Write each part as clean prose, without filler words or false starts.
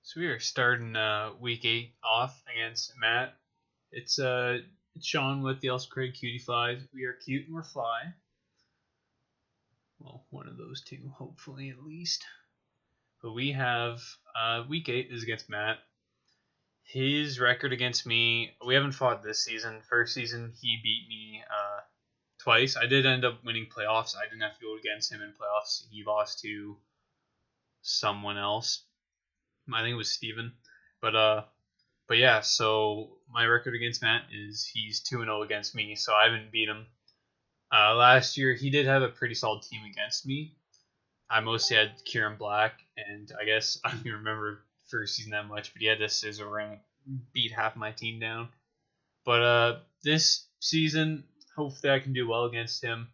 So we are starting week 8 off against Matt. It's Sean with the Ailsa Cutieflys. We are cute and we're fly. Well, one of those two, hopefully at least. But we have week 8 is against Matt. His record against me, we haven't fought this season. First season he beat me twice. I did end up winning playoffs. I didn't have to go against him in playoffs. He lost to someone else. I think it was Steven. But yeah, so my record against Matt is he's 2-0 against me, so I haven't beat him. Last year, he did have a pretty solid team against me. I mostly had Kieran Black, and I guess I don't even remember first season that much, but he had this scissor ring, beat half my team down. But this season, hopefully I can do well against him.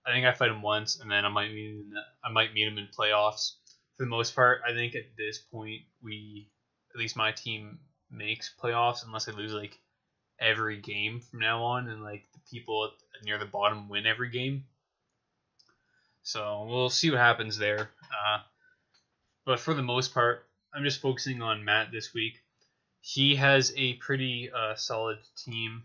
I think I fight him once, and then I might meet him in playoffs. For the most part, I think at this point at least my team makes playoffs unless I lose like every game from now on, and like the people near the bottom win every game. So we'll see what happens there. But for the most part, I'm just focusing on Matt this week. He has a pretty solid team.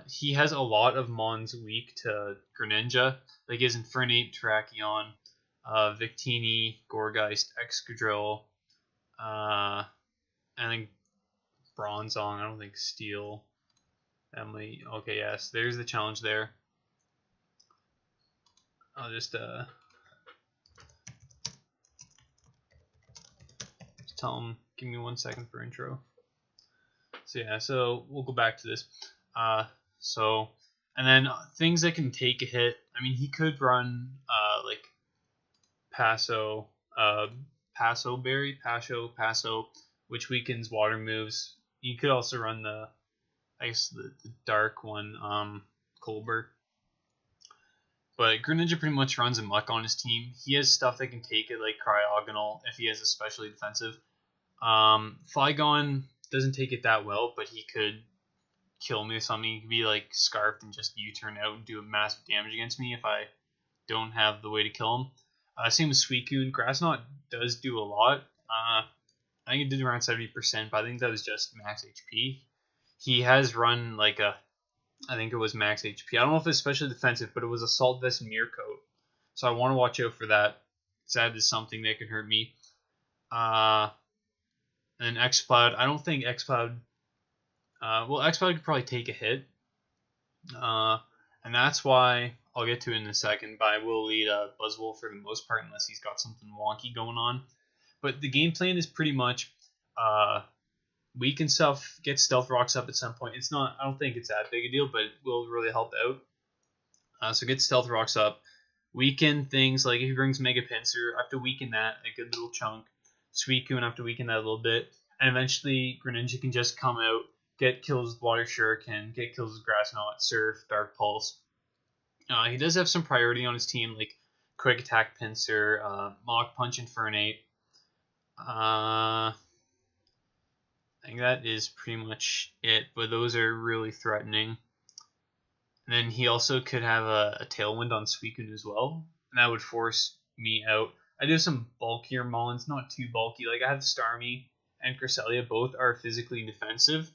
He has a lot of Mons weak to Greninja. Like he has Infernape, Terrakion, Victini, Gourgeist, Excadrill, I think Bronzong. I don't think Steel. Emily. Okay, yes. There's the challenge there. I'll just tell him. Give me 1 second for intro. So yeah, so we'll go back to this. And then things that can take a hit. I mean, he could run like Passo, which weakens water moves. You could also run the dark one, Colbert. But Greninja pretty much runs amok on his team. He has stuff that can take it, like Cryogonal, if he has especially defensive. Flygon doesn't take it that well, but he could kill me with something. He could be like Scarfed and just U-turn out and do massive damage against me if I don't have the way to kill him. Same with Suicune. Grass Knot does do a lot. I think it did around 70%, but I think that was just max HP. He has run like I think it was max HP. I don't know if it's especially defensive, but it was Assault Vest Mirror Coat. So I want to watch out for that, because that is something that can hurt me. And Xcloud, I don't think Xcloud... Xcloud could probably take a hit. And that's why... I'll get to it in a second, but I will lead Buzzwole for the most part unless he's got something wonky going on. But the game plan is pretty much weaken stuff, get Stealth Rocks up at some point. I don't think it's that big a deal, but it will really help out. So get Stealth Rocks up. Weaken things, like if he brings Mega Pinsir, I have to weaken that a good little chunk. Suicune, I have to weaken that a little bit. And eventually Greninja can just come out, get kills with Water Shuriken, get kills with Grass Knot, Surf, Dark Pulse. He does have some priority on his team, like Quick Attack Pinsir, Mach Punch Infernape. I think that is pretty much it, but those are really threatening. And then he also could have a Tailwind on Suicune as well, and that would force me out. I do some bulkier Mons, not too bulky. Like I have Starmie and Cresselia, both are physically defensive,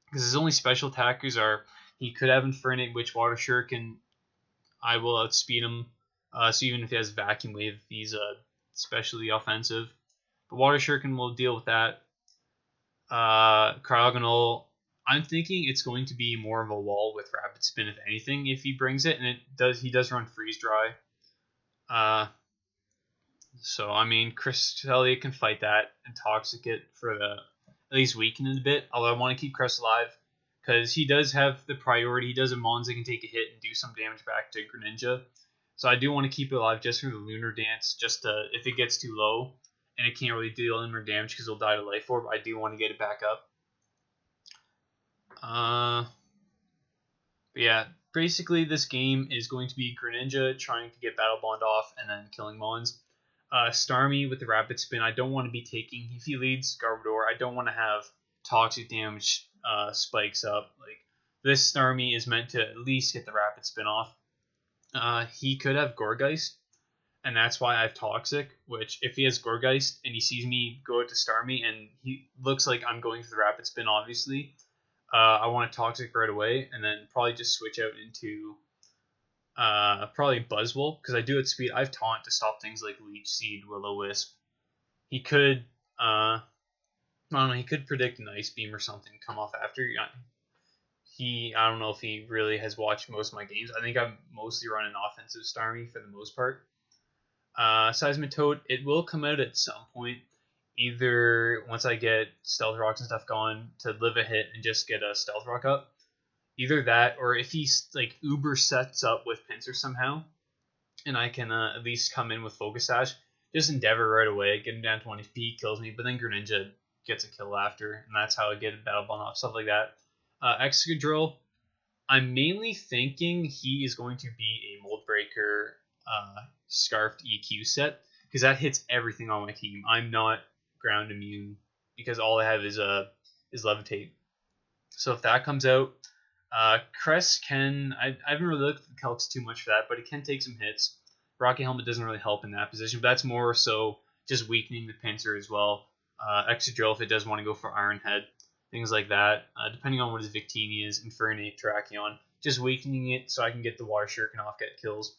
because his only special attackers are, he could have Infernape, which Water Shuriken, I will outspeed him. So even if he has Vacuum Wave, he's especially offensive. But Water Shuriken will deal with that. Cryogonal, I'm thinking it's going to be more of a wall with Rapid Spin, if anything, if he brings it. And he does run Freeze Dry. So, I mean, Cresselia can fight that and Toxic it for at least weaken it a bit. Although I want to keep Cress alive, because he does have the priority. He does have Mons that can take a hit and do some damage back to Greninja. So I do want to keep it alive just for the Lunar Dance, just if it gets too low and it can't really deal any more damage because it'll die to Life Orb, I do want to get it back up. But yeah, basically this game is going to be Greninja trying to get Battle Bond off and then killing Mons. Starmie with the Rapid Spin, I don't want to be taking. If he leads Garbodor, I don't want to have toxic damage spikes up. Like, this Starmie is meant to at least get the Rapid Spin off. He could have Gourgeist, and that's why I have Toxic, which if he has Gourgeist and he sees me go out to Starmie and he looks like I'm going for the Rapid Spin, obviously, I want a Toxic right away, and then probably just switch out into probably Buzzwole, because I do at speed. I have Taunt to stop things like Leech Seed, Will-O-Wisp. He could, I don't know, he could predict an Ice Beam or something, come off after. I don't know if he really has watched most of my games. I think I'm mostly running offensive Starmie for the most part. Seismitoad, it will come out at some point, either once I get Stealth Rocks and stuff going to live a hit and just get a Stealth Rock up. Either that, or if he's like Uber sets up with Pinsir somehow, and I can at least come in with Focus Sash, just Endeavor right away, get him down to 1 HP, kills me, but then Greninja gets a kill after, and that's how I get a Battle Bond off, stuff like that. Excadrill, I'm mainly thinking he is going to be a Mold Breaker Scarfed EQ set, because that hits everything on my team. I'm not ground immune, because all I have is Levitate. So if that comes out, Crest can, I haven't really looked at the calcs too much for that, but it can take some hits. Rocky Helmet doesn't really help in that position, but that's more so just weakening the Pinsir as well. Excadrill, if it does want to go for Iron Head, things like that. Depending on what his Victini is, Infernape, Terrakion, just weakening it so I can get the Water Shuriken off, get kills.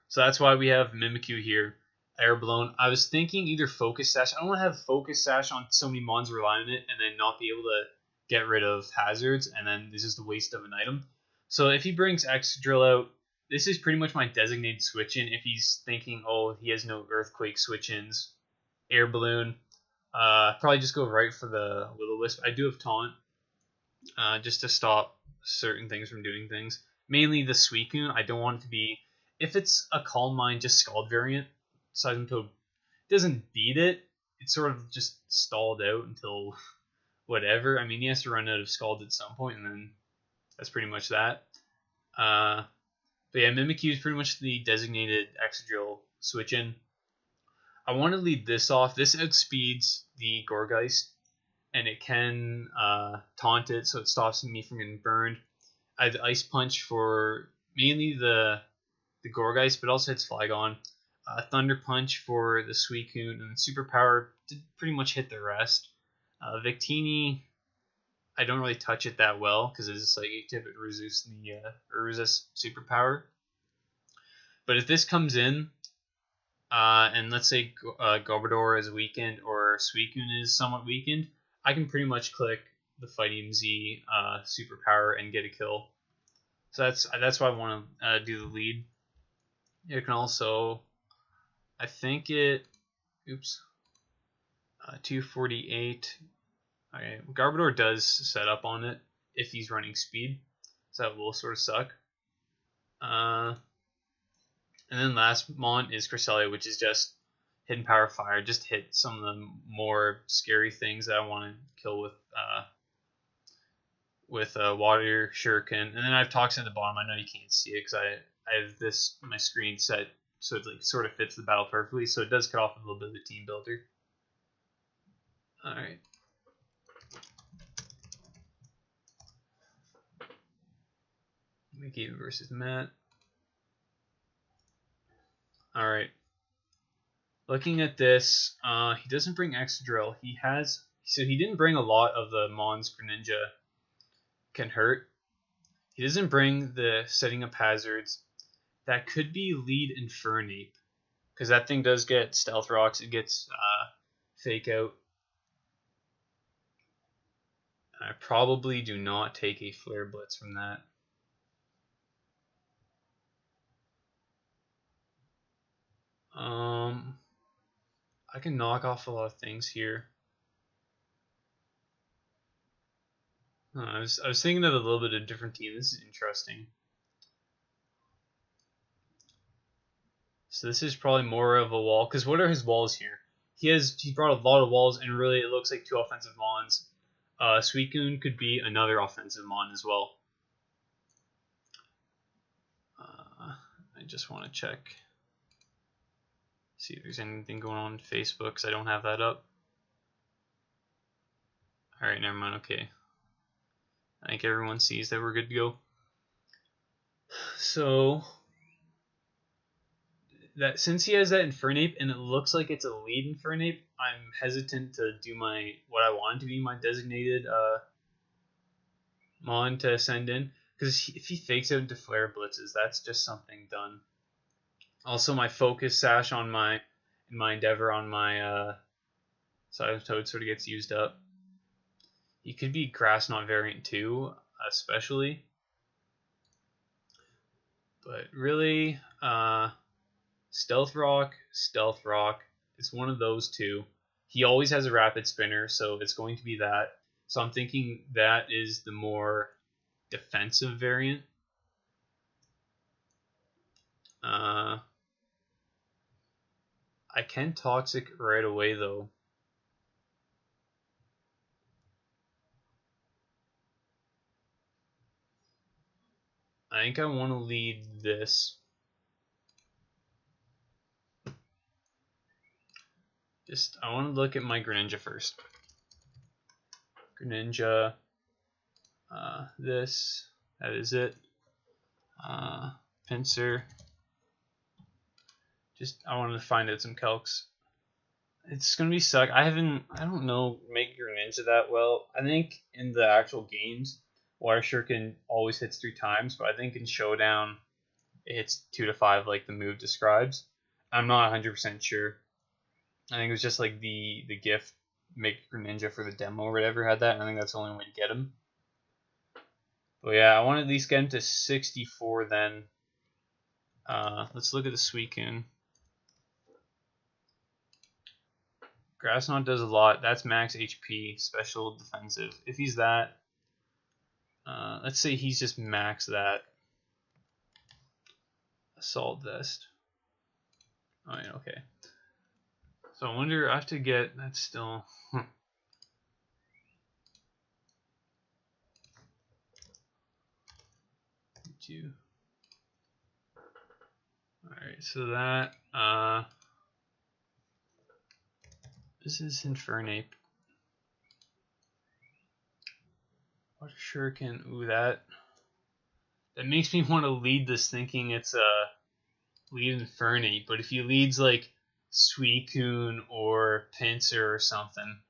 So that's why we have Mimikyu here. Air Balloon. I was thinking either Focus Sash. I don't want to have Focus Sash on so many mons rely on it and then not be able to get rid of hazards, and then this is the waste of an item. So if he brings Excadrill out, this is pretty much my designated switch-in. If he's thinking, oh, he has no Earthquake switch-ins, Air Balloon, probably just go right for the Will-O-Wisp. I do have Taunt, just to stop certain things from doing things. Mainly the Suicune. I don't want it to be, if it's a Calm Mind, just Scald variant, Seismitoad doesn't beat it. It's sort of just stalled out until whatever. I mean, he has to run out of Scald at some point, and then that's pretty much that. But yeah, Mimikyu is pretty much the designated Excadrill switch-in. I want to lead this off. This outspeeds the Gourgeist, and it can taunt it, so it stops me from getting burned. I have Ice Punch for mainly the Gourgeist, but also hits Flygon. Thunder Punch for the Suicune, and Superpower did pretty much hit the rest. Victini, I don't really touch it that well because it's like tip it resist the resist Superpower. But if this comes in, and let's say Garbodor is weakened or Suicune is somewhat weakened, I can pretty much click the Fighting Z Superpower and get a kill. So that's why I want to do the lead. You can also, I think it, 248. Okay, Garbodor does set up on it if he's running speed, so that will sort of suck. And then last mon is Cresselia, which is just Hidden Power Fire, just hit some of the more scary things that I want to kill with Water Shuriken. And then I have Toxin at the bottom. I know you can't see it because I have this my screen set so it like sort of fits the battle perfectly, so it does cut off a little bit of the team builder. Alright. Mickey versus Matt. Alright. Looking at this, he doesn't bring Excadrill. So he didn't bring a lot of the Mons Greninja can hurt. He doesn't bring the setting up hazards. That could be lead Infernape, because that thing does get Stealth Rocks. It gets Fake Out. I probably do not take a Flare Blitz from that. I can knock off a lot of things here. I was thinking of a little bit of a different team. This is interesting. So this is probably more of a wall, because what are his walls here? He brought a lot of walls, and really it looks like 2 offensive mons. Suicune could be another offensive mon as well. I just want to check, see if there's anything going on Facebook, because I don't have that up. Alright, never mind, okay. I think everyone sees that we're good to go. So that since he has that Infernape and it looks like it's a lead Infernape, I'm hesitant to do my what I want to be my designated Mon to send in, because if he fakes out into Flare Blitzes, that's just something done. Also, my Focus Sash on my Endeavor on my Silent Toad sort of gets used up. He could be Grass Knot variant too, especially. But really, Stealth Rock. It's one of those two. He always has a Rapid Spinner, so it's going to be that. So I'm thinking that is the more defensive variant. I can Toxic right away though. I think I want to lead this. I want to look at my Greninja first. Greninja. That is it. Pinsir. I wanted to find out some calcs. It's gonna be suck. I don't know make Greninja that well. I think in the actual games, Water Shuriken always hits 3 times, but I think in Showdown it hits 2 to 5 like the move describes. I'm not 100% sure. I think it was just like the gift make Greninja for the demo or whatever had that, and I think that's the only way to get him. But yeah, I want to at least get him to 64 then. Let's look at the Suicune. Grass Knot does a lot. That's max HP, special defensive. If he's that, let's say he's just max that. Assault Vest. Oh yeah, okay. So I wonder, I have to get, that's still... Alright, so that, this is Infernape. Water Shuriken, ooh, that makes me want to lead this thinking it's a lead Infernape, but if he leads like Suicune or Pinsir or something,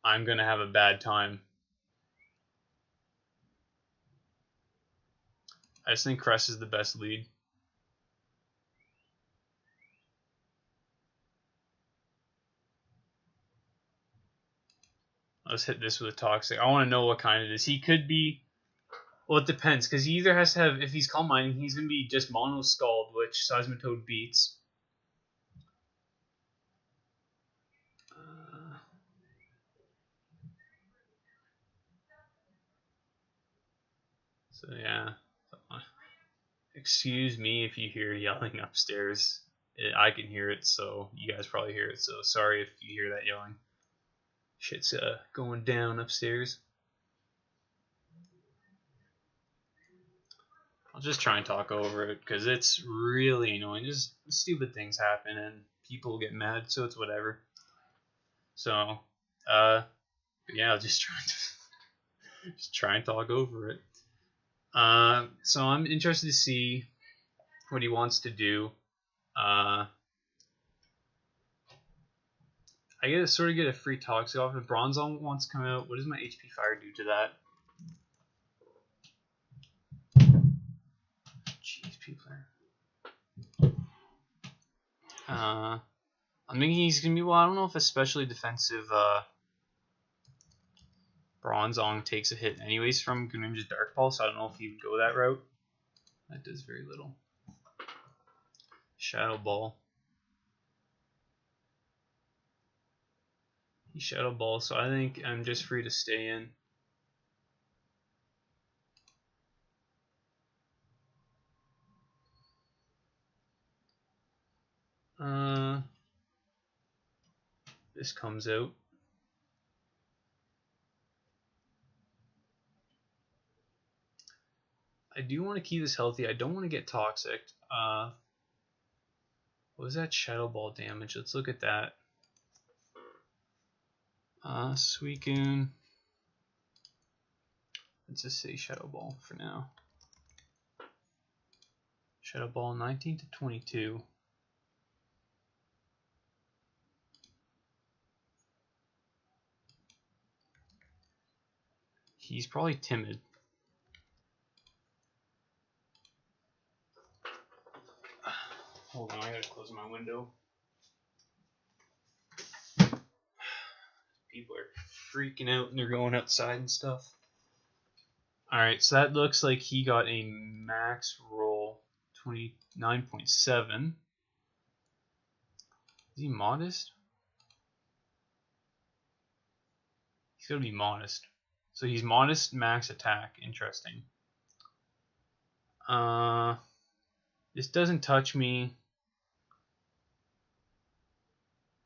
I'm gonna have a bad time. I just think Crest is the best lead. Let's hit this with a Toxic. I want to know what kind it is. He could be... Well, it depends, because he either has to have... If he's Calm Minding, he's going to be just Mono Scald, which Seismitoad beats. So, yeah. Excuse me if you hear yelling upstairs. I can hear it, so you guys probably hear it. So, sorry if you hear that yelling. Shit's going down upstairs. I'll just try and talk over it because it's really annoying. Just stupid things happen and people get mad, so it's whatever. So, yeah, I'll just try and talk over it. So I'm interested to see what he wants to do. I sort of get a free Toxic off. If Bronzong wants to come out, what does my HP Fire do to that? Jeez, people are... I'm thinking he's going to be... Well, I don't know if especially defensive Bronzong takes a hit anyways from Greninja's Dark Pulse, so I don't know if he would go that route. That does very little. Shadow Ball. He Shadow Ball, so I think I'm just free to stay in. This comes out. I do want to keep this healthy. I don't want to get Toxic. What was that Shadow Ball damage? Let's look at that. Suicune. Let's just say Shadow Ball for now. Shadow Ball 19 to 22. He's probably timid. Hold on, I gotta close my window. People are freaking out and they're going outside and stuff. Alright, so that looks like he got a max roll 29.7. Is he modest? He's gotta be modest. So he's modest max attack. Interesting. This doesn't touch me.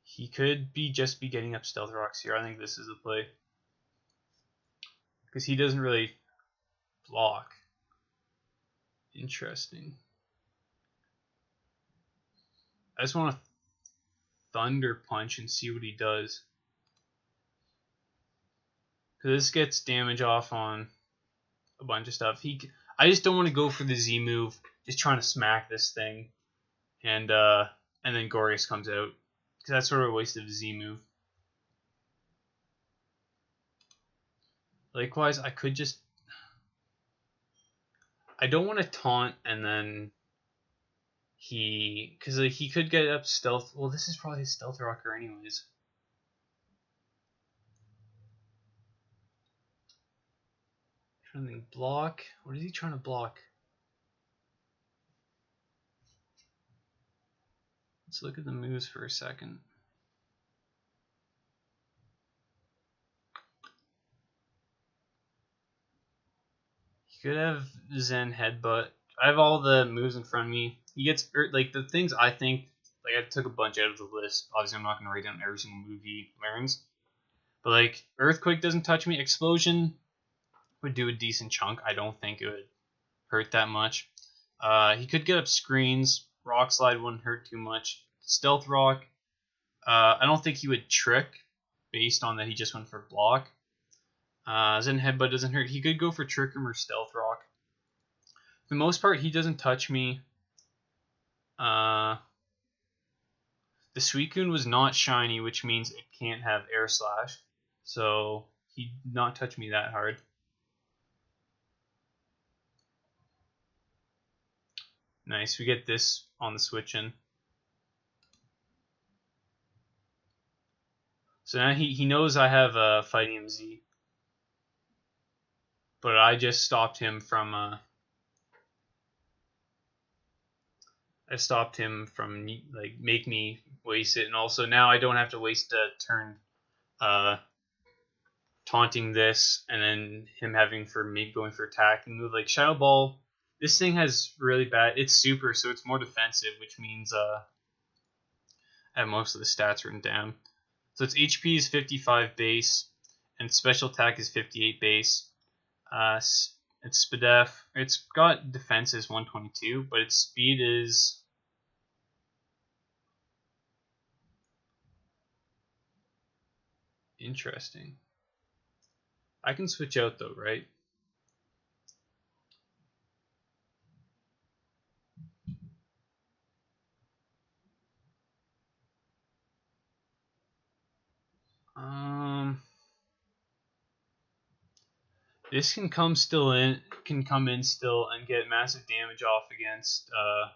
He could just be getting up stealth rocks here. I think this is the play. Because he doesn't really block. Interesting. I just want to Thunder Punch and see what he does. Because this gets damage off on a bunch of stuff. I just don't want to go for the Z move. Just trying to smack this thing. And then Gorius comes out. Because that's sort of a waste of a Z move. Likewise, I could just... I don't want to taunt and then because he could get up stealth. Well, this is probably his stealth rocker anyways. Trying to block. What is he trying to block? Let's look at the moves for a second. He could have Zen Headbutt. I have all the moves in front of me. He gets like the things I think. Like I took a bunch out of the list. Obviously, I'm not going to write down every single move he learns. But like Earthquake doesn't touch me. Explosion would do a decent chunk. I don't think it would hurt that much. He could get up screens. Rock Slide wouldn't hurt too much. Stealth Rock. I don't think he would trick based on that he just went for block. Zen Headbutt doesn't hurt. He could go for Trick Room or Stealth Rock. For the most part, he doesn't touch me. The Suicune was not shiny, which means it can't have Air Slash. So he did not touch me that hard. Nice, we get this on the switch in. So now he knows I have a Fighting MZ. But I just stopped him from like make me waste it, and also now I don't have to waste a turn taunting this and then him having for me going for attack and move. Like Shadow Ball, this thing has really bad, it's super, so it's more defensive, which means I have most of the stats written down. So its HP is 55 base and special attack is 58 base. Its SPDF, it's got defense is 122, but its speed is interesting. I can switch out though, right? This can come in still and get massive damage off against I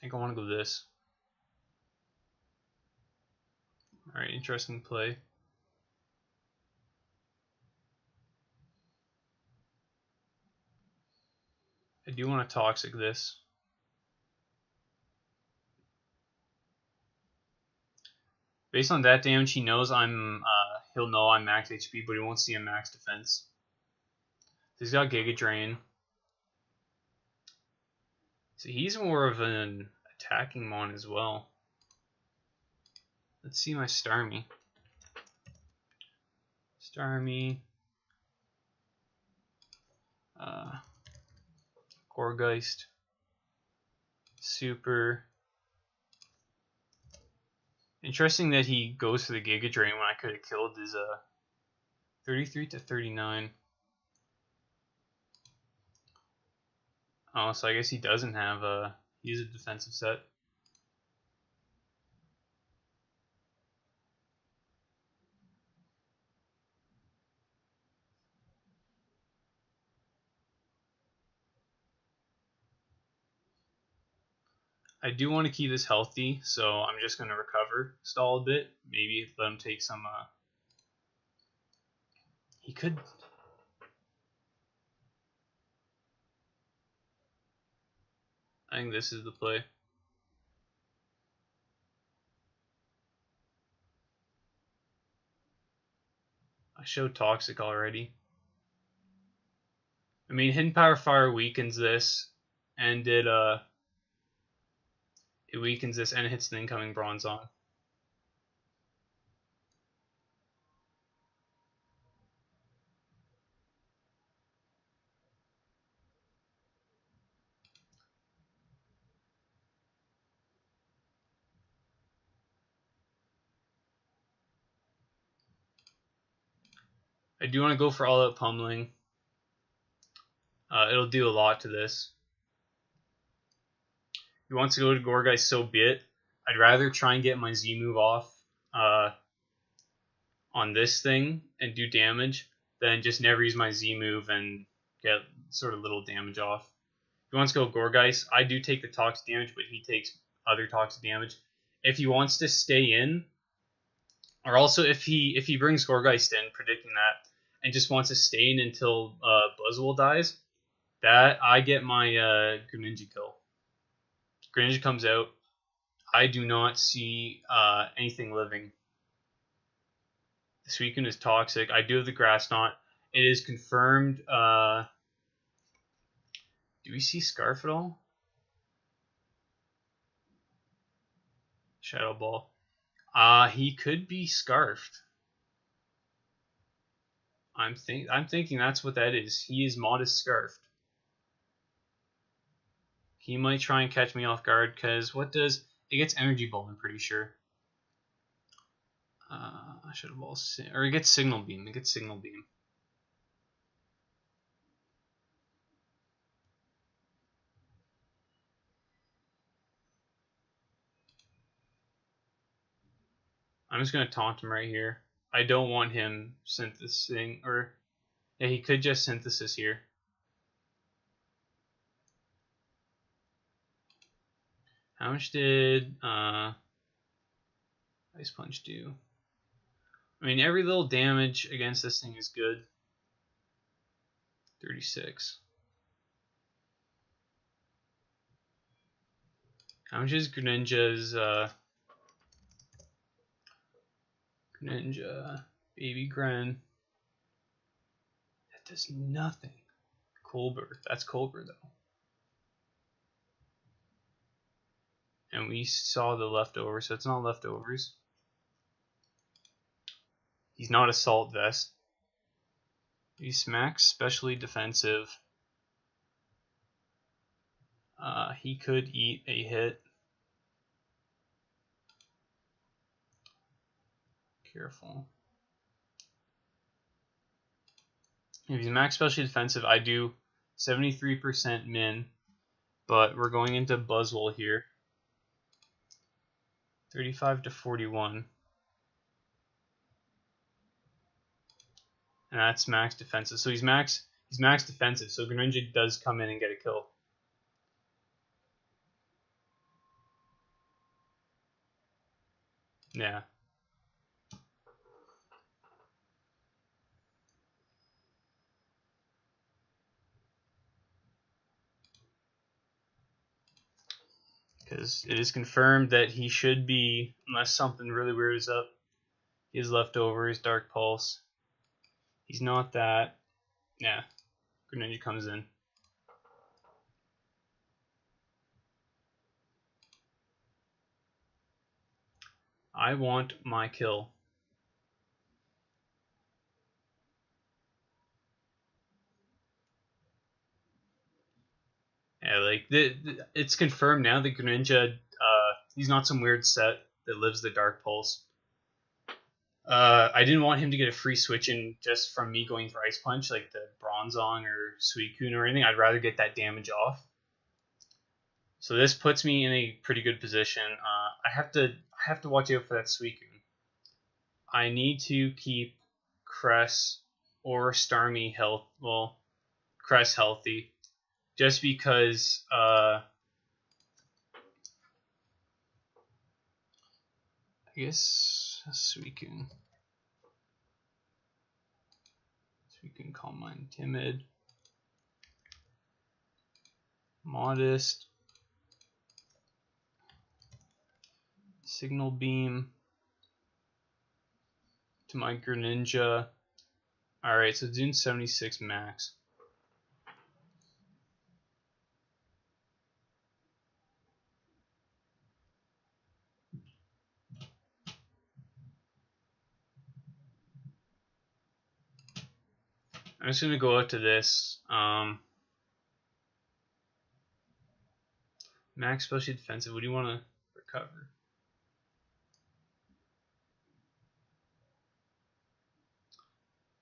think I want to go this. Alright, interesting play. I do want to Toxic this. Based on that damage, he knows he'll know I'm max HP, but he won't see a max defense. He's got Giga Drain. So he's more of an attacking mon as well. Let's see my Starmie. Gourgeist. Super. Interesting that he goes for the Giga Drain when I could have killed his 33 to 39. Oh, so I guess he doesn't have he's a defensive set. I do want to keep this healthy, so I'm just going to recover, stall a bit, maybe let him take some, he could, I think this is the play. I showed Toxic already. I mean, Hidden Power Fire weakens this, and it weakens this, and it hits the incoming Bronzong. I do want to go for all out pummeling. It'll do a lot to this. If he wants to go to Gourgeist, so be it. I'd rather try and get my Z move off on this thing and do damage than just never use my Z move and get sort of little damage off. If he wants to go Gourgeist, I do take the toxic damage, but he takes other toxic damage. If he wants to stay in, or also if he brings Gourgeist in, predicting that, and just wants to stay in until Buzzwole dies, that I get my Greninja kill. Greninja comes out. I do not see anything living. The Suicune is toxic. I do have the Grass Knot. It is confirmed. Do we see Scarf at all? Shadow Ball. He could be Scarfed. I'm thinking that's what that is. He is Modest Scarfed. He might try and catch me off guard, because what does... It gets Energy Ball, I'm pretty sure. Shadow Ball... Or it gets Signal Beam. It gets Signal Beam. I'm just going to taunt him right here. I don't want him synthesizing, or... Yeah, he could just Synthesis here. How much did Ice Punch do? I mean, every little damage against this thing is good. 36. How much is Greninja's Greninja Baby Gren? That does nothing. Colbur. That's Colbur though. And we saw the leftovers, so it's not leftovers. He's not Assault Vest. He's Max Specially Defensive. He could eat a hit. Careful. If he's Max Specially Defensive, I do 73% min. But we're going into Buzzwole here. 35 to 41. And that's max defensive. So he's max defensive. So Greninja does come in and get a kill. Yeah. Because it is confirmed that he should be, unless something really weird is up, his leftovers, Dark Pulse. He's not that. Yeah. Greninja comes in. I want my kill. Yeah, like it's confirmed now that Greninja, he's not some weird set that lives the Dark Pulse. I didn't want him to get a free switch in just from me going for Ice Punch, like the Bronzong or Suicune or anything. I'd rather get that damage off. So this puts me in a pretty good position. I have to watch out for that Suicune. I need to keep Cress or Starmie Cress healthy, just because guess Suicune. Suicune, Calm Mind, Timid, Modest, Signal Beam to my Greninja. Alright, so doing 76 max. I'm just going to go out to this. Max specially defensive. What do you want to recover?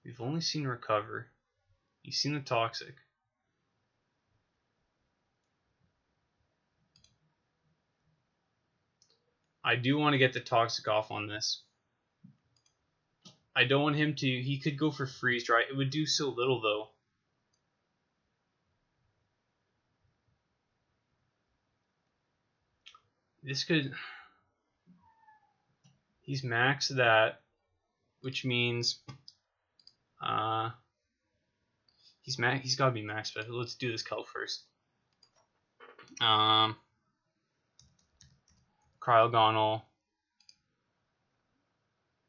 We've only seen recover. You've seen the toxic. I do want to get the toxic off on this. I don't want him to. He could go for freeze dry. It would do so little though. This could. He's maxed that, which means he's got to be maxed. But let's do this Kelp first. Cryogonal.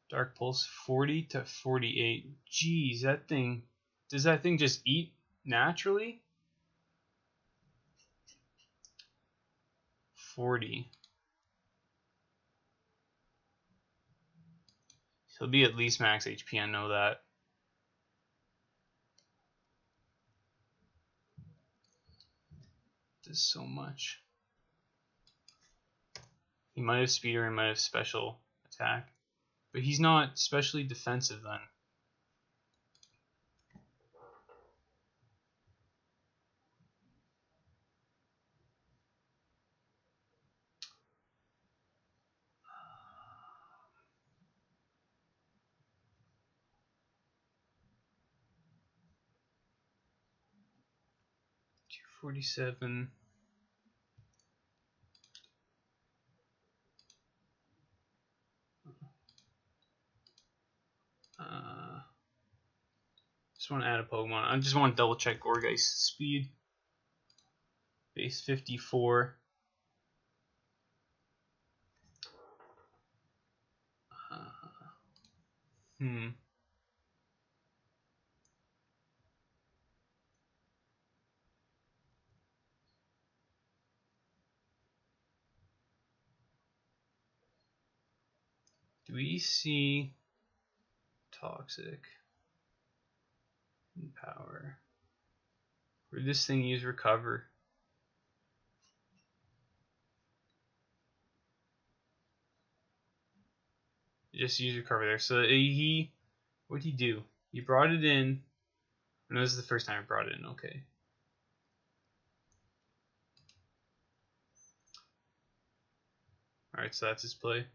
Dark Pulse 40 to 48. Jeez, that thing. Does that thing just eat naturally? 40. He'll be at least max HP, I know that. Does so much. He might have speed or he might have special attack. But he's not specially defensive then. $247. Just want to add a Pokemon. I just want to double check Gourgeist's speed. Base 54. Do we see toxic and power? Where this thing use recover? Just use recover there. So he, what'd he do? He brought it in. No, this is the first time I brought it in. Okay. Alright, so that's his play.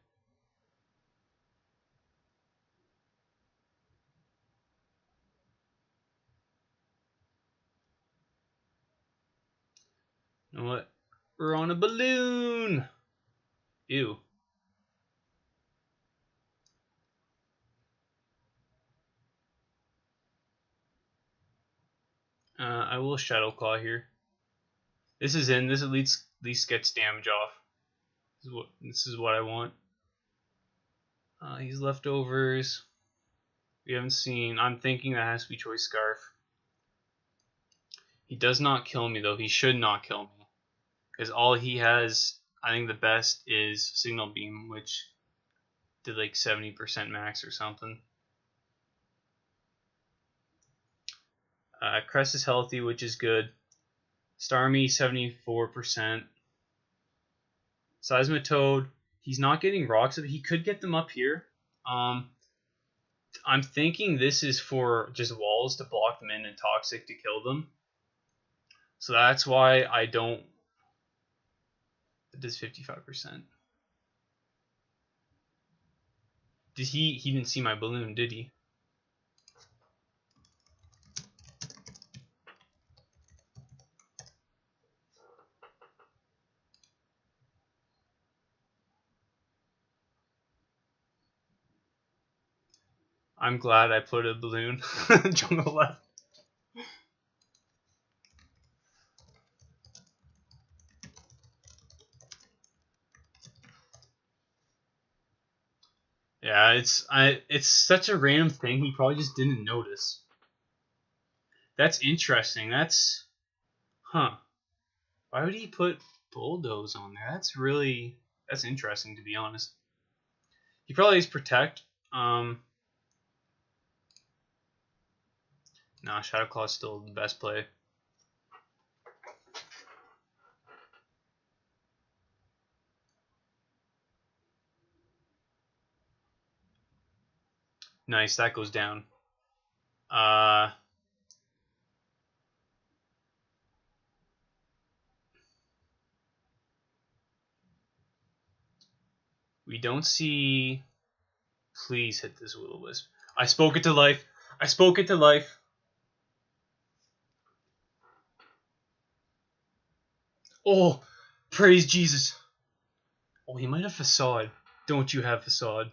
You know what? We're on a balloon! Ew. I will Shadow Claw here. This is in. This at least gets damage off. This is what I want. He's leftovers. We haven't seen. I'm thinking that has to be Choice Scarf. He does not kill me though. He should not kill me. Because all he has, I think the best is Signal Beam, which did like 70% max or something. Crest is healthy, which is good. Starmie, 74%. Seismitoad, he's not getting rocks. He could get them up here. I'm thinking this is for just walls to block them in and toxic to kill them. So that's why I don't. It does 55%. Did he didn't see my balloon, did he? I'm glad I put a balloon jungle left. Yeah, it's such a random thing. He probably just didn't notice. That's interesting. That's Why would he put bulldoze on there? That's interesting, to be honest. He probably is protect. Nah, Shadow Claw's still the best play. Nice, that goes down. We don't see. Please hit this Will-O-Wisp. I spoke it to life. I spoke it to life. Oh, praise Jesus. Oh, he might have Facade. Don't you have Facade?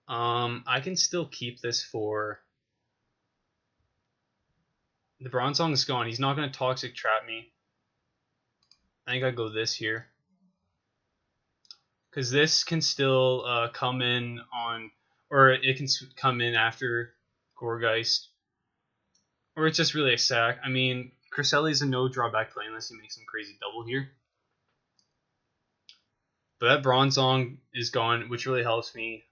I can still keep this for... The Bronzong is gone. He's not going to Toxic Trap me. I think I go this here. Because this can still come in on... Or it can come in after Gourgeist. Or it's just really a sack. I mean, Cresselli's a no drawback play unless he makes some crazy double here. But that Bronzong is gone, which really helps me.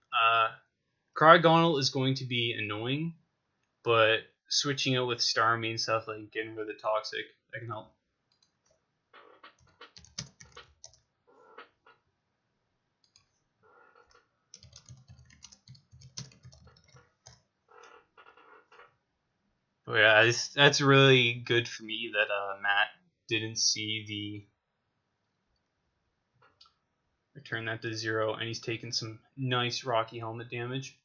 Cryogonal is going to be annoying, but switching it with Starmie and stuff, like getting rid of the Toxic, that can help. But yeah, that's really good for me that Matt didn't see the return that to 0, and he's taken some nice Rocky Helmet damage.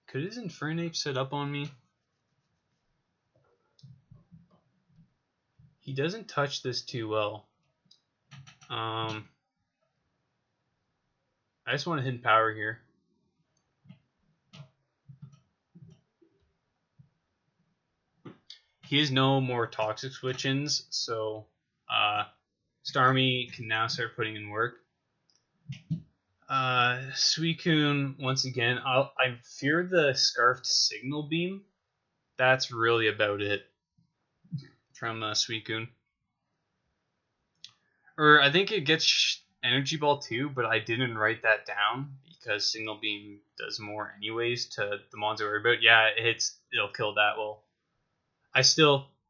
Could his Infernape set up on me? He doesn't touch this too well. I just want to hit power here. He has no more Toxic Switch-ins, so Starmie can now start putting in work. Suicune, once again, I fear the Scarfed Signal Beam. That's really about it from Suicune. Or I think it gets Energy Ball too, but I didn't write that down because Signal Beam does more anyways to the mons I worry about. Yeah, it'll kill that. Well,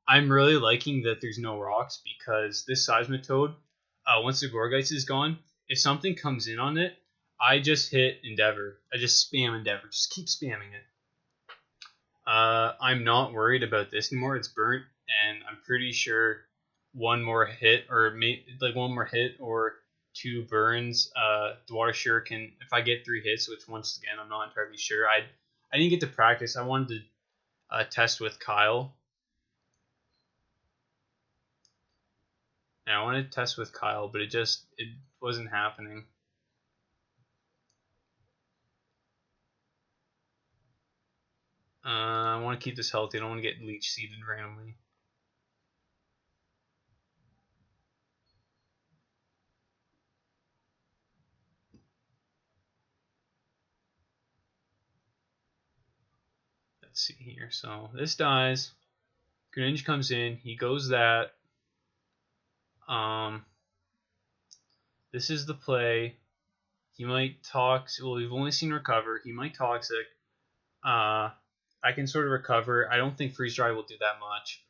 I'm really liking that there's no rocks because this Seismitoad, once the Gourgeist is gone, if something comes in on it, I just hit Endeavor. I just spam Endeavor. Just keep spamming it. I'm not worried about this anymore. It's burnt, and I'm pretty sure one more hit or two burns, the Water Shuriken. If I get 3 hits, which once again I'm not entirely sure. I didn't get to practice. I wanted to test with Kyle. And I wanted to test with Kyle, but it wasn't happening. I want to keep this healthy. I don't want to get leech seeded randomly. Let's see here. So this dies. Greninja comes in. He goes that. This is the play. He might Toxic. Well, we've only seen Recover. He might Toxic. I can sort of recover. I don't think Freeze Dry will do that much.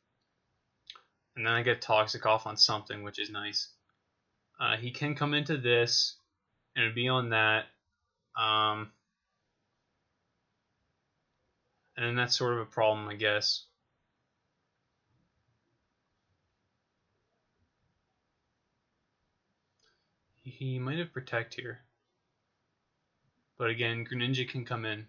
And then I get Toxic off on something, which is nice. He can come into this, and it'd be on that. And then that's sort of a problem, I guess. He might have Protect here. But again, Greninja can come in.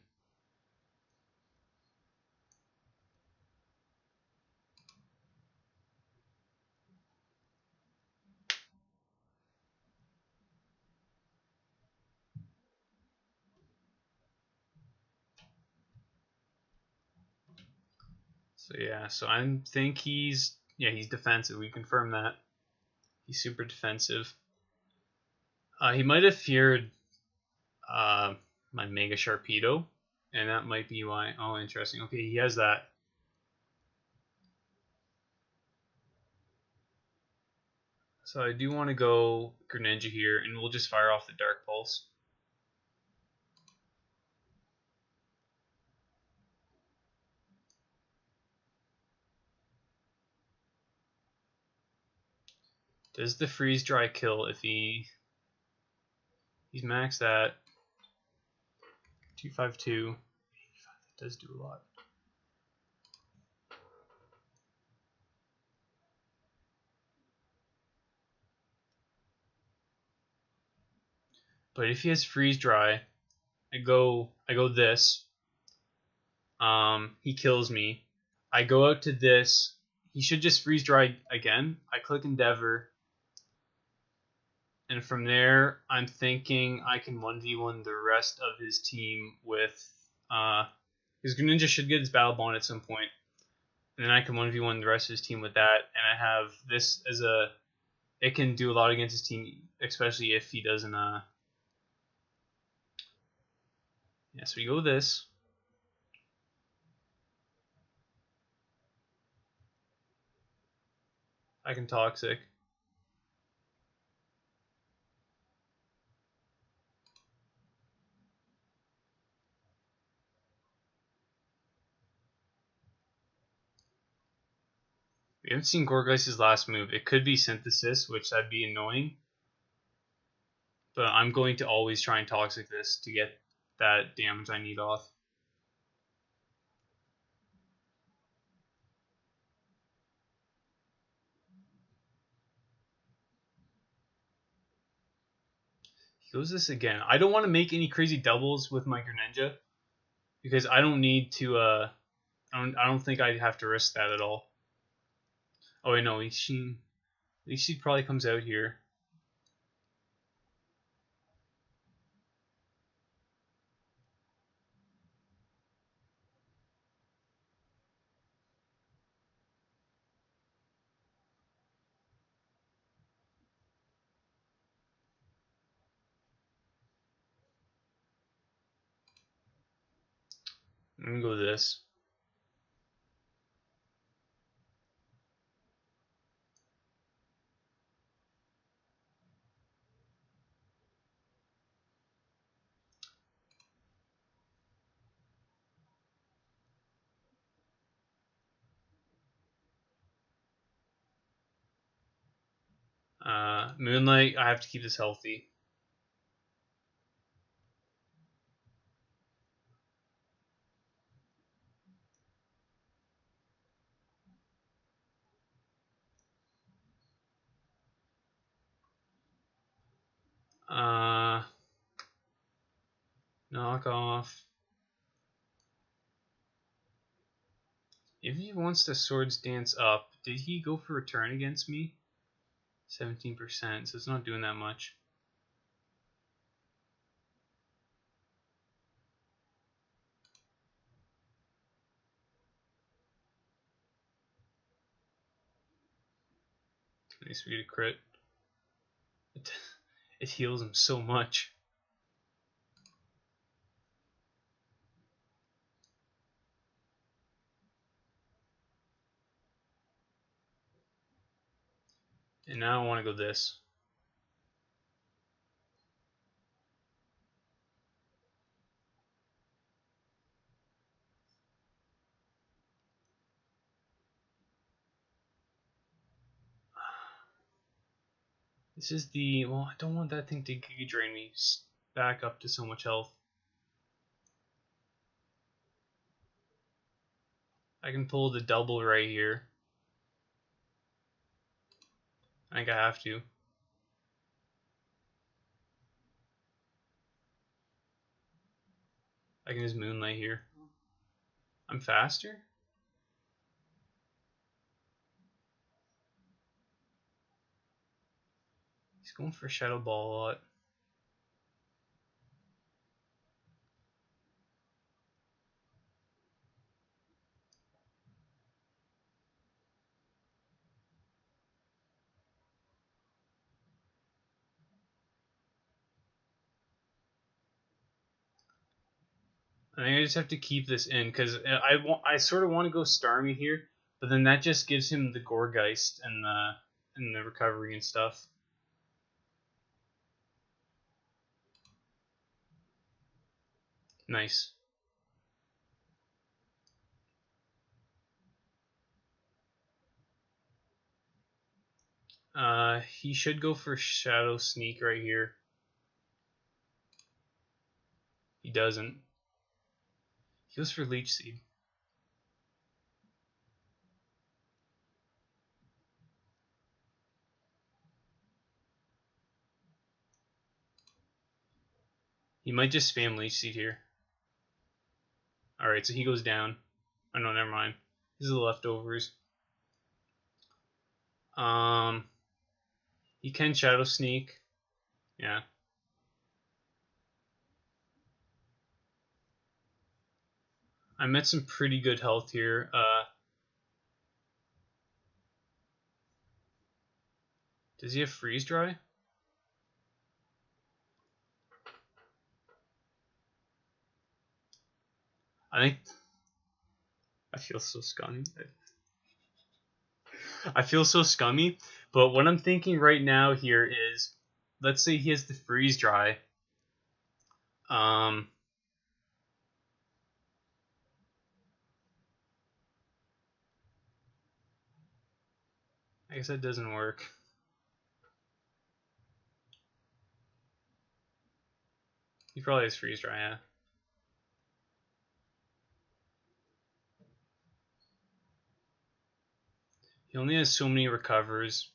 So yeah, so I think he's defensive. We confirm that. He's super defensive. He might have feared my Mega Sharpedo, and that might be why. Oh, interesting. Okay, he has that. So I do want to go Greninja here, and we'll just fire off the Dark Pulse. Does the Freeze Dry kill if he's maxed at 252? That does do a lot. But if he has Freeze Dry, I go this. He kills me. I go out to this. He should just Freeze Dry again. I click Endeavor. And from there, I'm thinking I can 1v1 the rest of his team with... Because Greninja should get his Battle Bond at some point. And then I can 1v1 the rest of his team with that. And I have this as a... It can do a lot against his team, especially if he doesn't... Yeah, so we go with this. I can Toxic. We haven't seen Gourgeist's last move. It could be Synthesis, which that'd be annoying. But I'm going to always try and Toxic this to get that damage I need off. He goes this again. I don't want to make any crazy doubles with my Greninja because I don't need to. I don't think I'd have to risk that at all. Oh wait, no, she probably comes out here. I'm gonna go this. Moonlight, I have to keep this healthy. Knock off. If he wants to Swords Dance up, did he go for return against me? 17%, so it's not doing that much. Nice for you to crit. It heals him so much. And now I want to go this. This is the... Well, I don't want that thing to Giga Drain me back up to so much health. I can pull the double right here. I think I have to. I can just Moonlight here. I'm faster? He's going for Shadow Ball a lot. I think I just have to keep this in because I sort of want to go Starmie here, but then that just gives him the Gourgeist and the recovery and stuff. Nice. He should go for Shadow Sneak right here. He doesn't. He goes for Leech Seed. He might just spam Leech Seed here. Alright, so he goes down. Oh no, never mind. These are the leftovers. He can Shadow Sneak. Yeah. I'm at some pretty good health here. Does he have Freeze Dry? I feel so scummy. I feel so scummy. But what I'm thinking right now here is, let's say he has the Freeze Dry. I guess that doesn't work. He probably has Freeze Dry, yeah. He only has so many recovers.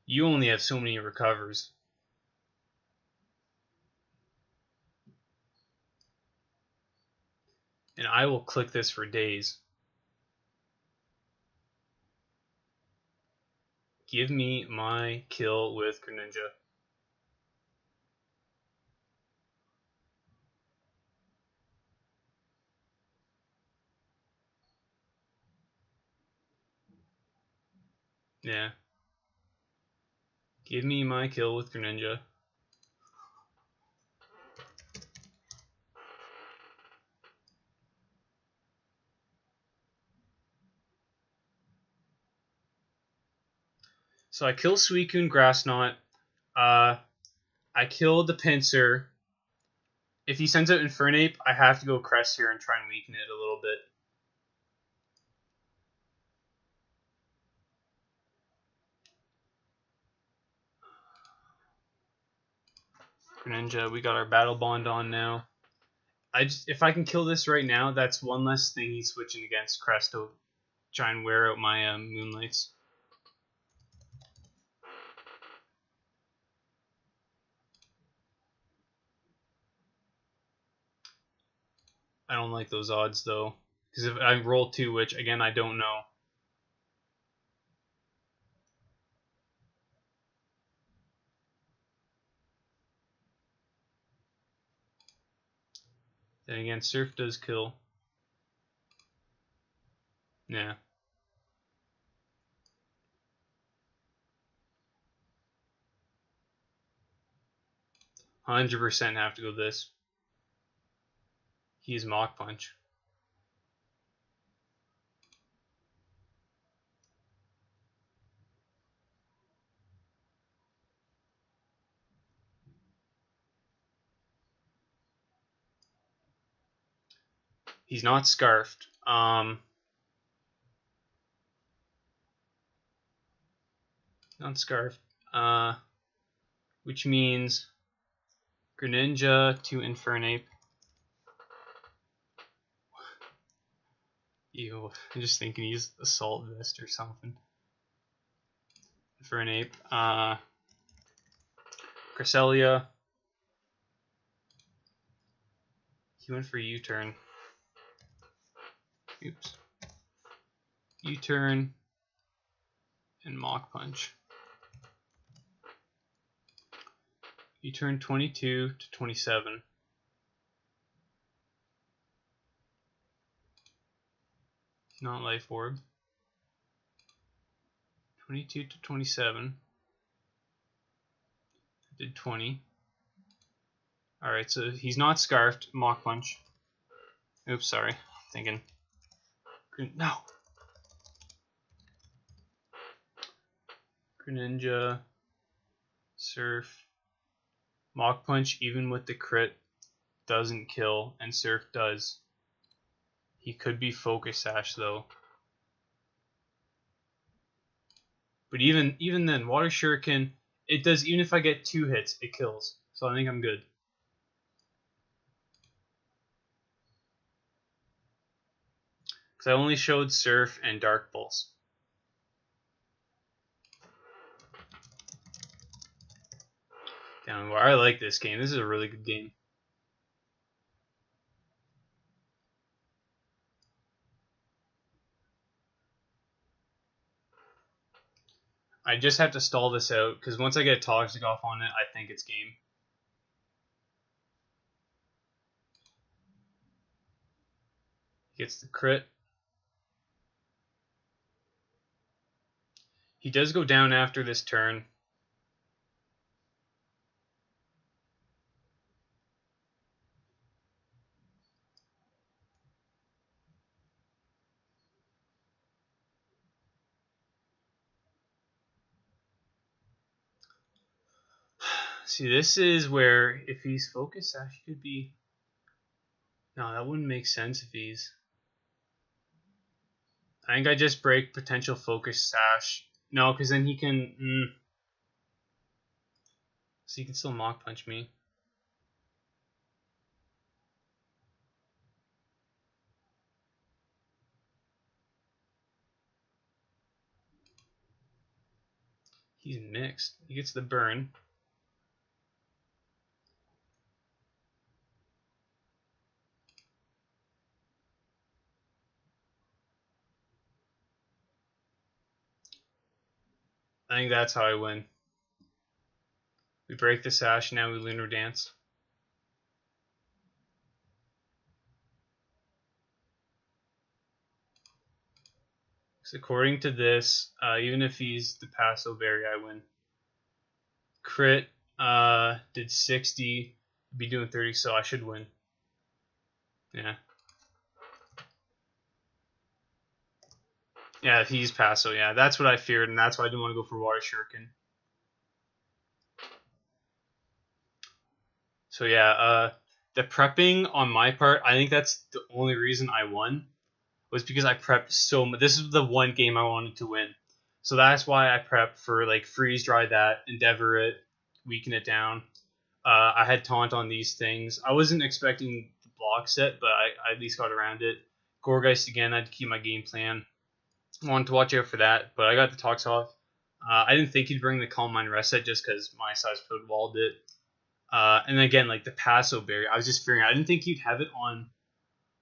You only have so many recovers. And I will click this for days. Give me my kill with Greninja. Yeah. Give me my kill with Greninja. So I kill Suicune Grass Knot. I kill the Pinsir. If he sends out Infernape, I have to go Crest here and try and weaken it a little bit. Greninja, we got our Battle Bond on now. If I can kill this right now, that's one less thing he's switching against Crest to try and wear out my Moonlights. I don't like those odds though, because if I roll 2, which again I don't know. Then again, Surf does kill. Yeah. 100% have to go this. He's Mach Punch. He's not Scarfed. Not Scarfed. Which means Greninja to Infernape. Ew, I'm just thinking he's Assault Vest or something. Infernape. Cresselia. He went for U-turn. Oops. U-turn and Mach Punch. U-turn 22 to 27. Not Life Orb. 22 to 27. Did 20. Alright, so he's not Scarfed. Mach Punch. Oops, sorry. Thinking. No! Greninja. Surf. Mach Punch, even with the crit, doesn't kill, and Surf does. He could be Focus Sash, though. But even then, Water Shuriken, it does, even if I get 2 hits, it kills. So I think I'm good. Because I only showed Surf and Dark Pulse. Damn, I like this game. This is a really good game. I just have to stall this out, because once I get Toxic off on it, I think it's game. Gets the crit. He does go down after this turn. See, this is where, if he's Focus Sash, he could be... No, that wouldn't make sense if he's... I think I just break potential Focus Sash. No, because then he can... So he can still Mach Punch me. He's mixed. He gets the burn. I think that's how I win. We break the Sash, now we Lunar Dance. So according to this, even if he's the Paso Berry, I win. Crit did 60, be doing 30, so I should win. Yeah. Yeah, if he's Paso, yeah. That's what I feared, and that's why I didn't want to go for Water Shuriken. So yeah, the prepping on my part, I think that's the only reason I won, was because I prepped so much. This is the one game I wanted to win. So that's why I prepped for, like, Freeze Dry that, Endeavor it, Weaken it down. I had Taunt on these things. I wasn't expecting the block set, but I at least got around it. Gourgeist again, I had to keep my game plan. I wanted to watch out for that, but I got the Tox off. I didn't think he'd bring the Calm Mind Reset just because my size code walled it. And again, like the Paso Berry, I was just fearing. I didn't think he'd have it on.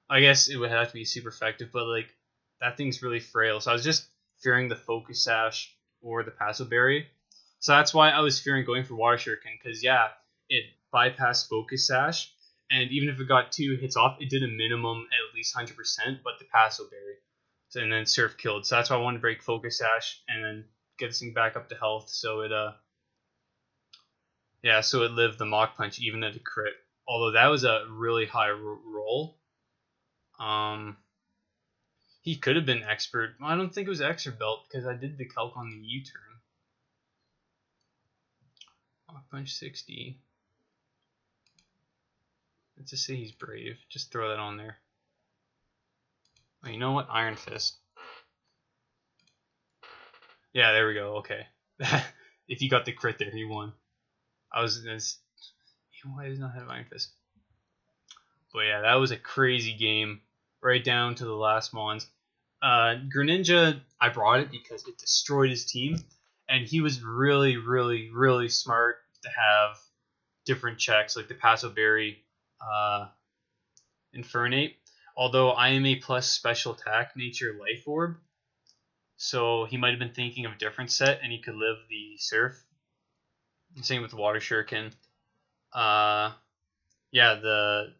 I guess it would have to be super effective, but like that thing's really frail. So I was just fearing the Focus Sash or the Paso Berry. So that's why I was fearing going for Water Shuriken, because yeah, it bypassed Focus Sash, and even if it got 2 hits off, it did a minimum at least 100%, but the Paso Berry. So, and then Surf killed. So that's why I wanted to break Focus Sash and then get this thing back up to health. So it yeah, so it lived the Mach Punch even at a crit. Although that was a really high roll. He could have been Expert. Well, I don't think it was Expert Belt because I did the calc on the U-turn. Mach Punch 60. Let's just say he's brave. Just throw that on there. Oh, you know what? Iron Fist. Yeah, there we go. Okay. If he got the crit there, he won. Why does he not have Iron Fist? But yeah, that was a crazy game. Right down to the last Mons. Greninja, I brought it because it destroyed his team. And he was really, really, really smart to have different checks, like the Paso Berry, Infernape. Although I am a plus special attack nature Life Orb. So he might have been thinking of a different set, and he could live the Surf. Same with Water Shuriken. Yeah, the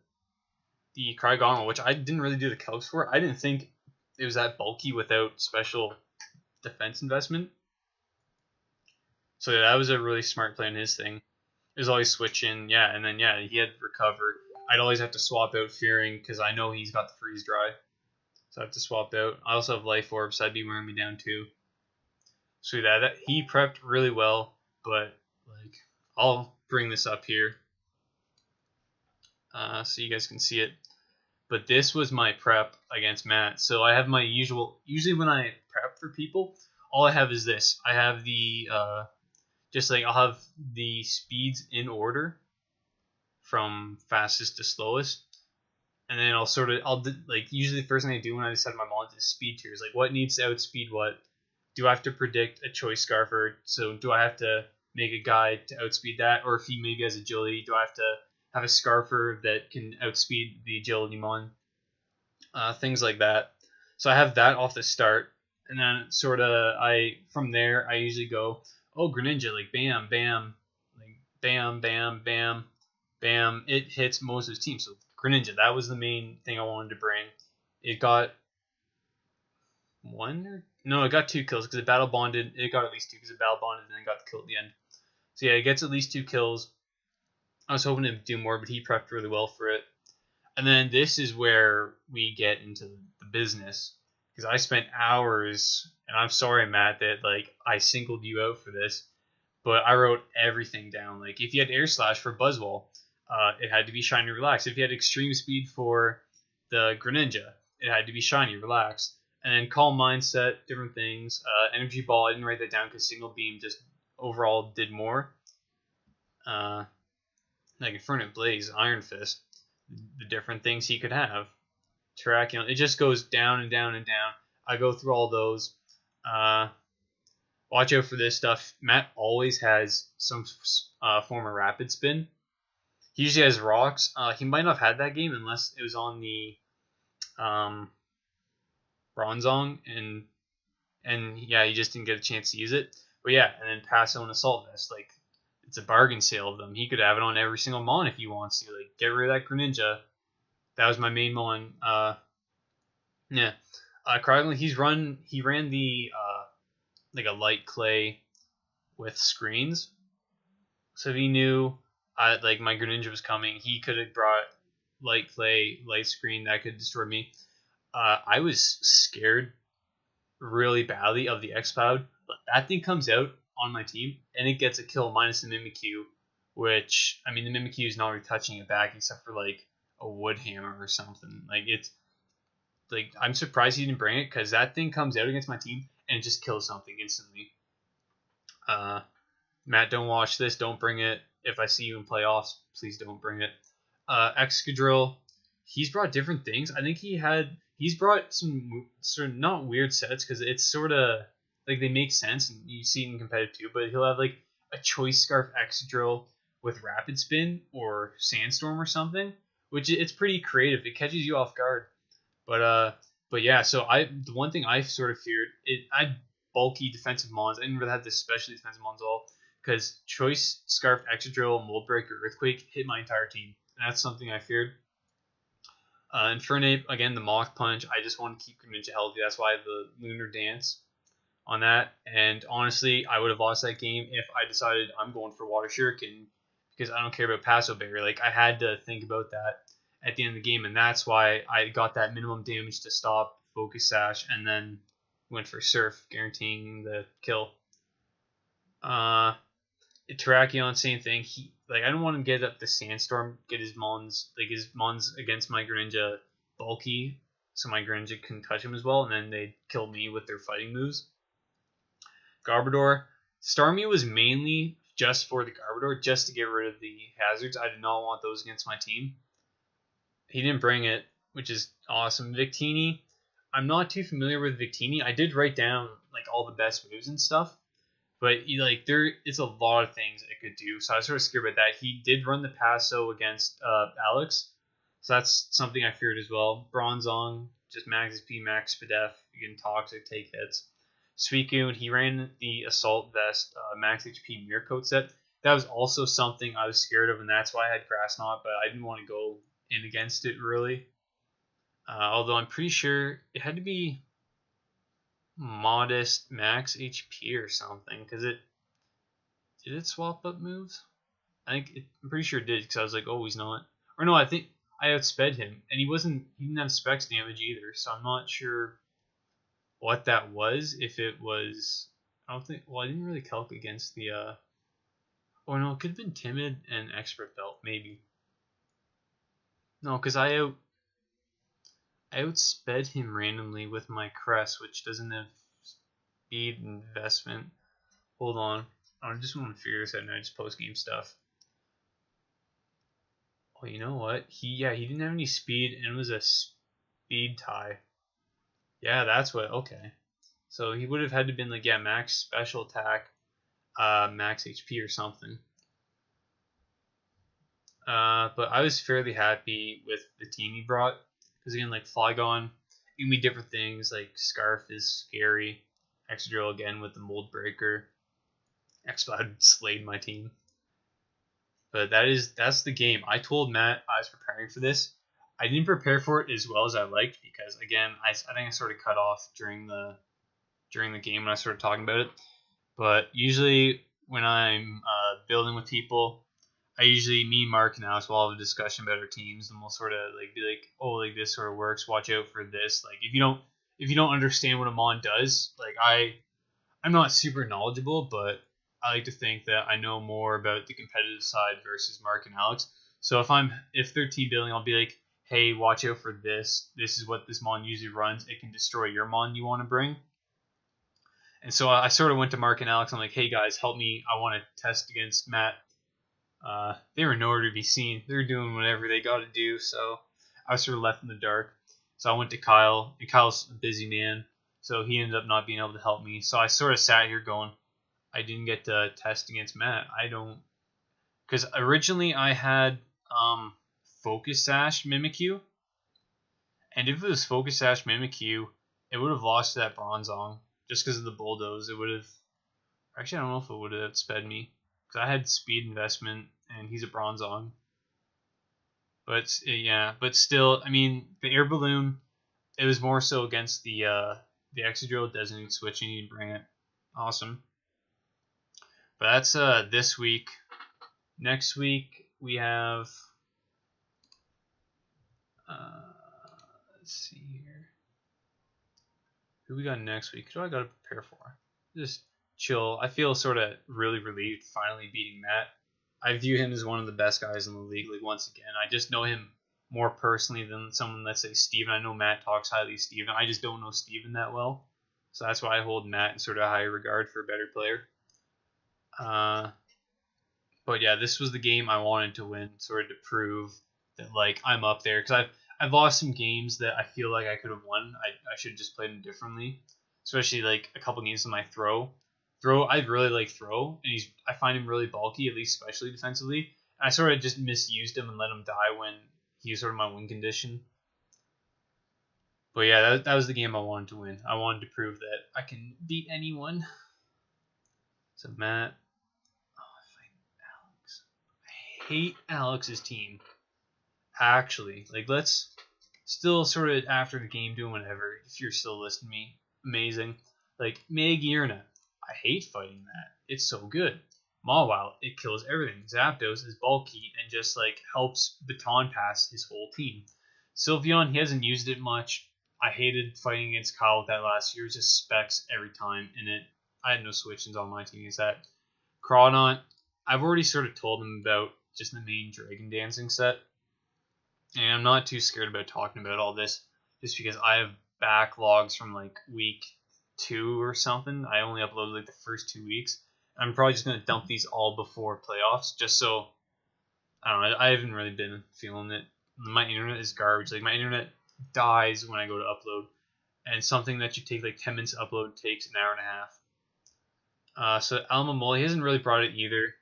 Cryogonal, which I didn't really do the calcs for. I didn't think it was that bulky without special defense investment. So yeah, that was a really smart play on his thing. He was always switching, and then he had recover. I'd always have to swap out Fearing because I know he's got the freeze dry, so I have to swap out. I also have Life Orb, so that'd be wearing me down too. So that he prepped really well, but like I'll bring this up here so you guys can see it. But this was my prep against Matt. So I have my usually when I prep for people, all I have is this. I have the I'll have the speeds in order from fastest to slowest, and then usually the first thing I do when I decide my mod is speed tiers. Like what needs to outspeed what? Do I have to predict a choice scarfer? So do I have to make a guide to outspeed that, or if he maybe has agility, do I have to have a scarfer that can outspeed the agility mon? Things like that. So I have that off the start, and then from there I usually go, oh, Greninja, like bam, bam, like bam, bam, bam, bam. It hits most of his team. So Greninja, that was the main thing I wanted to bring. It got it got 2 kills because it battle bonded. It got at least 2 because it battle bonded and then got the kill at the end. So yeah, it gets at least 2 kills. I was hoping to do more, but he prepped really well for it. And then this is where we get into the business, because I spent hours, and I'm sorry, Matt, that like I singled you out for this, but I wrote everything down. Like if you had Air Slash for Buzzwole, it had to be Shiny Relax. If you had Extreme Speed for the Greninja, it had to be Shiny Relax. And then Calm Mindset, different things. Energy Ball, I didn't write that down because Single Beam just overall did more. Like Inferno Blaze, Iron Fist, the different things he could have. Terrakion, it just goes down and down and down. I go through all those. Watch out for this stuff. Matt always has some form of Rapid Spin. He usually has Rocks. He might not have had that game unless it was on the Bronzong, and he just didn't get a chance to use it. But yeah, and then Passo and Assault Vest, like it's a bargain sale of them. He could have it on every single mon if he wants to. Like get rid of that Greninja. That was my main mon. Cryoglin, he ran the like a light clay with screens. So if he knew like my Greninja was coming, he could have brought light clay, light screen that could destroy me. I was scared really badly of the X-Cloud, but that thing comes out on my team and it gets a kill minus the Mimikyu, which I mean the Mimikyu is not really touching it back except for like a wood hammer or something. Like it's like I'm surprised he didn't bring it because that thing comes out against my team and it just kills something instantly. Matt, don't watch this. Don't bring it. If I see you in playoffs, please don't bring it. Excadrill, he's brought different things. I think he's brought some sort of not weird sets because it's sort of like they make sense and you see it in competitive too. But he'll have like a Choice Scarf Excadrill with Rapid Spin or Sandstorm or something, which it's pretty creative. It catches you off guard. But yeah. So the one thing I sort of feared I bulky defensive mons. I didn't really have this specially defensive mons at all because Choice Scarf Excadrill, Mold Breaker, Earthquake hit my entire team. And that's something I feared. Infernape, again, the Mach Punch. I just want to keep Greninja healthy. That's why the Lunar Dance on that. And honestly, I would have lost that game if I decided I'm going for Water Shuriken because I don't care about Passo Berry. Like, I had to think about that at the end of the game, and that's why I got that minimum damage to stop Focus Sash and then went for Surf, guaranteeing the kill. Terrakion, same thing. I don't want him to get up the Sandstorm, get his mons against my Greninja bulky, so my Greninja couldn't touch him as well, and then they'd kill me with their fighting moves. Garbodor, Starmie was mainly just for the Garbodor, just to get rid of the hazards. I did not want those against my team. He didn't bring it, which is awesome. Victini, I'm not too familiar with Victini. I did write down like all the best moves and stuff. But there is a lot of things it could do, so I was sort of scared about that. He did run the Passo against Alex, so that's something I feared as well. Bronzong, just max SP, max Spadef, you can Toxic, take hits. Suicune, he ran the Assault Vest, max HP Mirror Coat set. That was also something I was scared of, and that's why I had Grass Knot, but I didn't want to go in against it really. Although I'm pretty sure it had to be modest max HP or something, because did it swap up moves? I'm pretty sure it did, because I was like, oh, he's not. Or no, I think I outsped him, and he didn't have specs damage either, so I'm not sure what that was. If it was, I don't think. Well, I didn't really calc against the. Oh no, it could have been timid and expert belt maybe. No, because I outsped him randomly with my crest, which doesn't have speed investment. Hold on, I just want to figure this out now. Just post game stuff. Oh, you know what? He didn't have any speed, and it was a speed tie. Yeah, that's what. Okay, so he would have had to been like max special attack, max HP or something. But I was fairly happy with the team he brought, because again, like Flygon, it can be different things. Like Scarf is scary. Excadrill again with the Mold Breaker. Exploud slayed my team. But that's the game. I told Matt I was preparing for this. I didn't prepare for it as well as I liked, because again, I think I sort of cut off during the game when I started talking about it. But usually when I'm building with people, me, Mark, and Alex will have a discussion about our teams, and we'll sort of like be like, oh, like this sort of works. Watch out for this. Like if you don't understand what a mon does, like I'm not super knowledgeable, but I like to think that I know more about the competitive side versus Mark and Alex. So if they're team building, I'll be like, hey, watch out for this. This is what this mon usually runs. It can destroy your mon you want to bring. And so I sort of went to Mark and Alex. I'm like, hey guys, help me. I want to test against Matt. They were nowhere to be seen. They were doing whatever they got to do, so I was sort of left in the dark. So I went to Kyle, and Kyle's a busy man, so he ended up not being able to help me. So I sort of sat here going, I didn't get to test against Matt. Because originally I had Focus Sash Mimikyu, and if it was Focus Sash Mimikyu, it would have lost to that Bronzong, just because of the Bulldoze. It would have, actually I don't know if it would have sped me, because I had speed investment, and he's a Bronzong. But but still, I mean, the air balloon, it was more so against the Excadrill designated switch, and you didn't bring it. Awesome. But that's this week. Next week we have let's see here. Who we got next week? Who do I got to prepare for? Just chill. I feel sort of really relieved finally beating Matt. I view him as one of the best guys in the league. Like once again, I just know him more personally than someone, let's say Steven. I know Matt talks highly of Steven. I just don't know Steven that well. So that's why I hold Matt in sort of high regard for a better player. But yeah, this was the game I wanted to win, sort of to prove that like I'm up there. Because I've lost some games that I feel like I could have won. I should have just played them differently. Especially like a couple games in my Throw, I really like Throw, and I find him really bulky, at least especially defensively. And I sort of just misused him and let him die when he was sort of my win condition. But yeah, that was the game I wanted to win. I wanted to prove that I can beat anyone. So Matt, Alex. I hate Alex's team. Actually, like let's still sort of after the game doing whatever. If you're still listening to me, amazing. Like Megirna. I hate fighting that. It's so good. Mawile, it kills everything. Zapdos is bulky and just like helps baton pass his whole team. Sylveon, he hasn't used it much. I hated fighting against Kyle with that last year. It was just specs every time, and I had no switch-ins on my team against that. Crawdaunt, I've already sort of told him about just the main Dragon Dancing set, and I'm not too scared about talking about all this, just because I have backlogs from like week 2 or something. I only uploaded like the first 2 weeks. I'm probably just going to dump these all before playoffs, just so, I don't know, I haven't really been feeling it. My internet is garbage. Like, my internet dies when I go to upload, and something that should take like 10 minutes to upload takes an hour and a half. So Alma he hasn't really brought it either.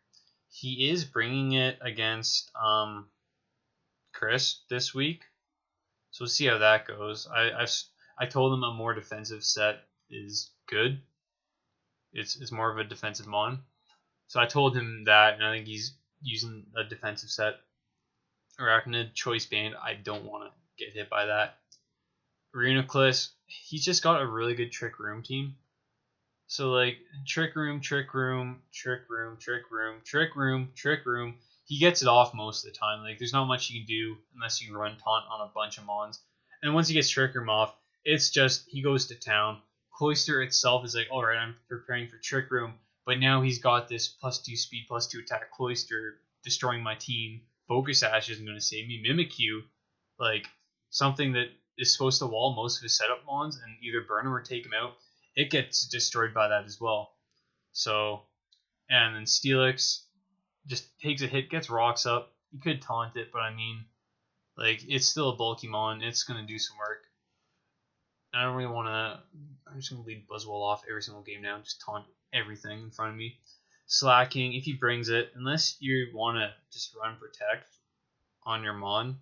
He is bringing it against Chris this week, so we'll see how that goes. I told him a more defensive set is good. It's more of a defensive mon, so I told him that, and I think he's using a defensive set. Arachnid Choice Band, I don't want to get hit by that. Reuniclus, he's just got a really good Trick Room team. So like Trick Room, Trick Room, Trick Room, Trick Room, Trick Room, Trick Room. He gets it off most of the time. Like there's not much you can do unless you run taunt on a bunch of mons. And once he gets Trick Room off, it's just he goes to town. Cloyster itself is like, alright, I'm preparing for Trick Room, but now he's got this +2 speed, +2 attack Cloyster destroying my team. Focus Ash isn't going to save me. Mimikyu, like something that is supposed to wall most of his setup mons and either burn him or take him out, it gets destroyed by that as well. So, and then Steelix just takes a hit, gets rocks up. You could taunt it, but I mean, like, it's still a bulky mon. It's going to do some work. I don't really want to. I'm just going to lead Buzzwole off every single game now. Just taunt everything in front of me. Slacking, if he brings it, unless you want to just run Protect on your mon,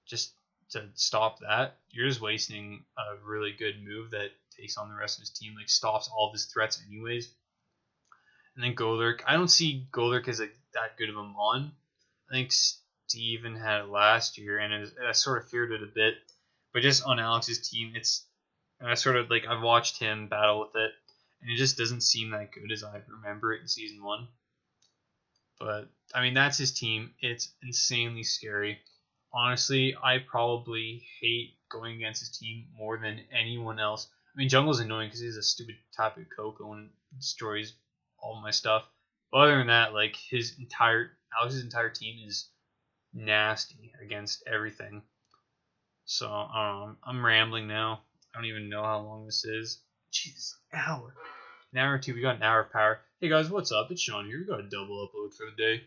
just to stop that, you're just wasting a really good move that takes on the rest of his team, like stops all of his threats anyways. And then Golurk, I don't see Golurk as that good of a mon. I think Steven had it last year, and I sort of feared it a bit. But just on Alex's team, I sort of like I've watched him battle with it, and it just doesn't seem that good as I remember it in Season 1. But I mean, that's his team. It's insanely scary. Honestly, I probably hate going against his team more than anyone else. I mean, Jungle's annoying because he has a stupid Tapu Koko and destroys all my stuff. But other than that, like Alex's entire team is nasty against everything. So I don't know. I'm rambling now. I don't even know how long this is. Jesus, an hour or two. We got an hour of power. Hey guys, what's up? It's Sean here. We got a double upload for the day.